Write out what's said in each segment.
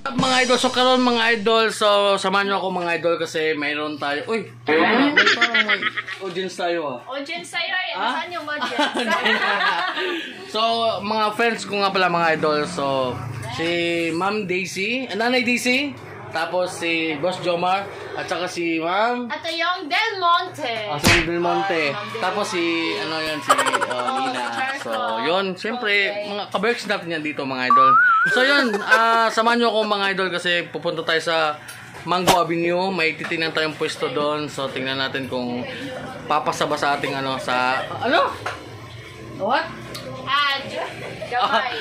Mga idol, so karon mga idol, so samahan nyo ako mga idol kasi mayroon tayo. Uy, may parang audience tayo ah. Audience tayo eh, saan yung audience? So mga friends ko nga pala mga idol, so si Ma'am Daisy, Nanay Daisy, tapos si Boss Jomar, at saka si Ma'am At yung Del Monte. si Del Monte. Tapos si ano yan si Nina. So yun, syempre mga kaberks natin yan dito mga idol. So yun, samahan nyo ako mga idol kasi pupunta tayo sa Mango Avenue. May titingnan tayong pwesto doon. So tingnan natin kung papasa ba sa ating ano sa ano? What? Gamay.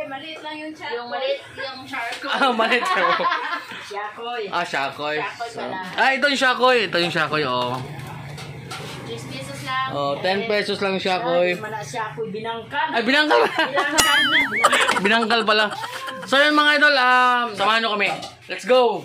Maliit lang yung chat. Yung maliit, yung charcoal. Maliit siya. Shakoy. Shakoy. Shakoy So, pala. ito yung Shakoy. Ito yung Shakoy, oh. 10 pesos lang. Oh, 10 pesos lang yung Shakoy. Mana Shakoy binangkan. Ay, binangkal pala. Binangkan na. Binangkal pala. So yun mga idol, samahan nyo kami. Let's go!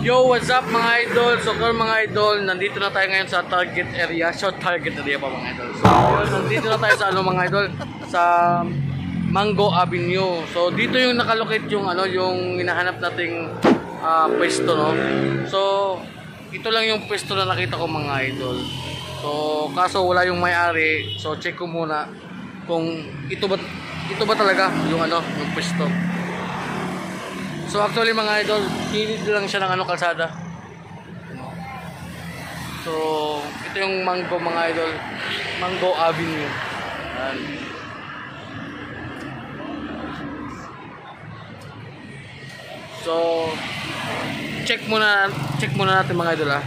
Yo, what's up mga idol? So mga idol, nandito na tayo ngayon sa target area. So target area pa mga idol. So nandito na tayo sa ano mga idol, sa Mango Avenue. So dito yung nakalocate yung ano, yung hinahanap nating pwesto, no. So ito lang yung pwesto na nakita ko mga idol. So kaso wala yung may-ari. So check ko muna kung ito ba talaga yung ano, yung pwesto. So actually mga idol, hilid lang siya ng ano, kalsada. So ito yung Mango mga idol, Mango Avenue. Ayan. So check muna natin mga idol ah.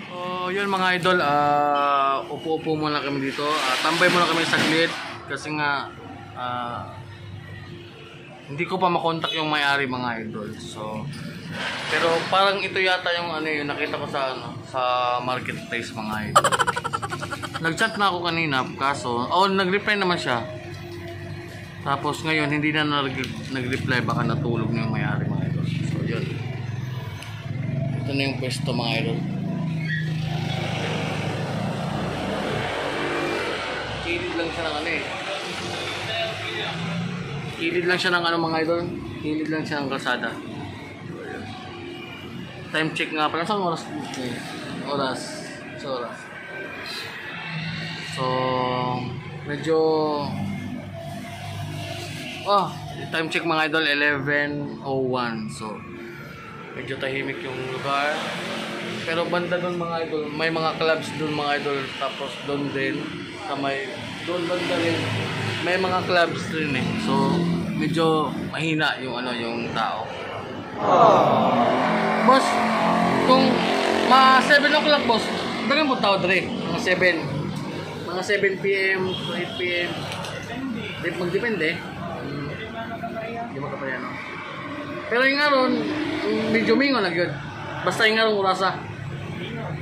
So yun mga idol, upo-upo muna kami dito. Tambay muna kami saglit kasi nga hindi ko pa makontak yung may-ari mga idol. So pero parang ito yata yung ano yung nakita ko sa ano, sa marketplace mga idol. Nag-chat na ako kanina kaso nag-reply naman siya. Tapos ngayon hindi na nag-reply, baka natulog na yung may-ari mga idol. So yun. Ito na yung pwesto mga idol. Kilid lang siya ng ano eh. Kilid lang siya ng ano mga idol. Kilid lang siya ng kalsada. Time check nga pala. Saan oras? Oras. So oras. So medyo time check mga idol 11:01. So medyo tahimik yung lugar. Pero banda doon mga idol, may mga clubs doon mga idol. Tapos doon din, sa may, doon banda rin, may mga clubs rin eh. So, medyo mahina yung ano, yung tao. Boss, kung mga 7 o'clock boss, dagan mo tao dre, mga 7. Mga 7 p.m. to 8 p.m. Magdepende. Hindi makapayan, no? Pero yung aron, medyo mingo na yun. Basta yung aron urasa.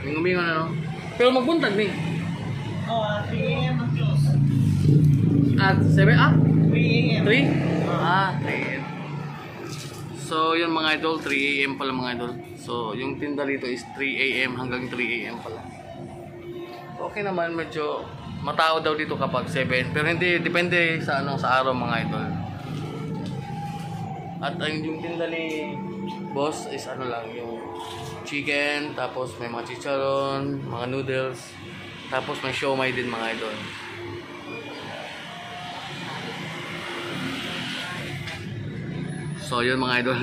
Mingo na, no? Pero magbuntag ni. 3 a.m. ang close. At 7, 3 a.m. 3? 3 a.m. So, yun mga idol, 3 a.m. pala mga idol. So, yung tinda dito is 3 a.m. hanggang 3 a.m. pala. Okay naman, medyo matao daw dito kapag 7. Pero hindi, depende sa ano, sa araw mga idol. At yung tinda ni boss is ano lang, yung chicken, tapos may mga chicharon, mga noodles, tapos may siomai din mga idol. So yun mga idol.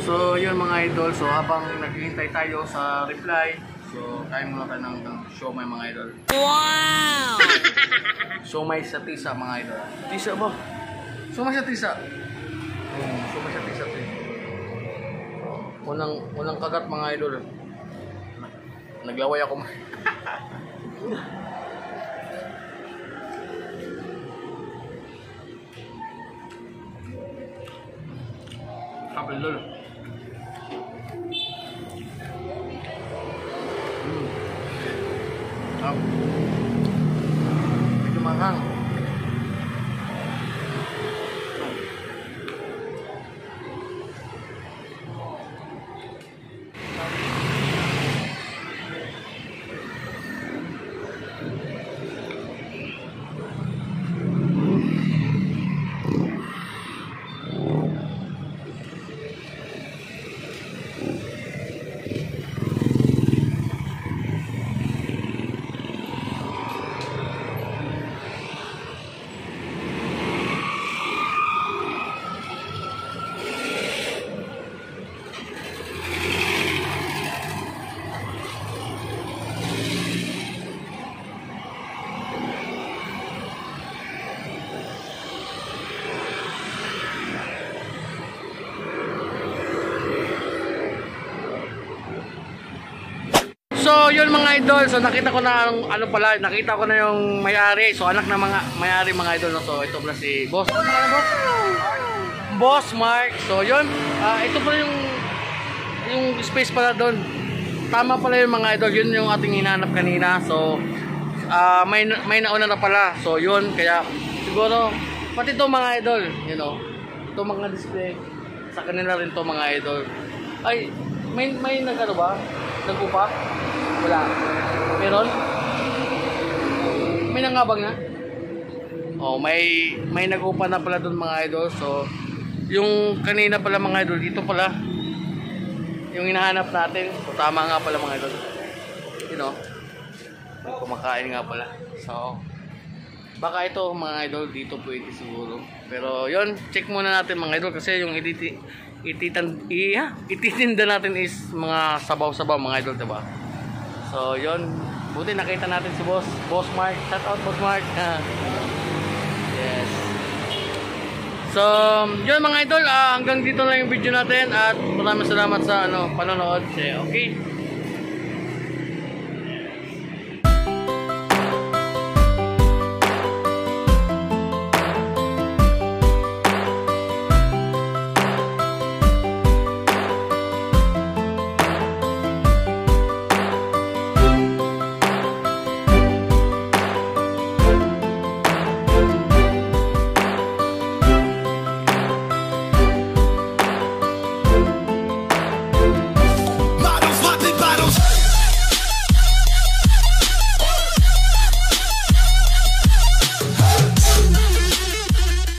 So yun mga idol, so habang naghihintay tayo sa reply, so kain muna tayo ng siomai mga idol. Wow! Siomai sa tisa mga idol. Tisa ba? Siomai sa tisa. Siomai sa tisa to. Unang kagat mga idol. Naglaway ako. Kapal lol. Medyo manghang. So yun mga idol, so nakita ko na nakita ko na yung may-ari. So anak na mga may-ari mga idol, no? So ito pala si Boss. Ano pala Boss? Boss Mark. So yun, ito pala yung space pala doon. Tama pala yung mga idol, yun yung ating hinanap kanina. So may nauna na pala. So yun, kaya siguro pati ito mga idol, you know, ito mga display sa kanila rin to mga idol. Ay, may nagano ba? Nag-upa? Wala. Meron? May nangabang na? Oh, may nag-upa na pala doon mga idol. So, yung kanina pala mga idol, dito pala yung hinahanap natin. So, tama nga pala mga idol. You know, may kumakain nga pala. So, baka ito mga idol, dito pwede siguro. Pero, yun, check muna natin mga idol kasi yung ititinda natin is mga sabaw-sabaw mga idol, diba? So, yun. Buti nakita natin si Boss Mark. Shout out Boss Mark. Yes. So, yun mga idol. Hanggang dito lang yung video natin. At maraming salamat sa panonood. Okay.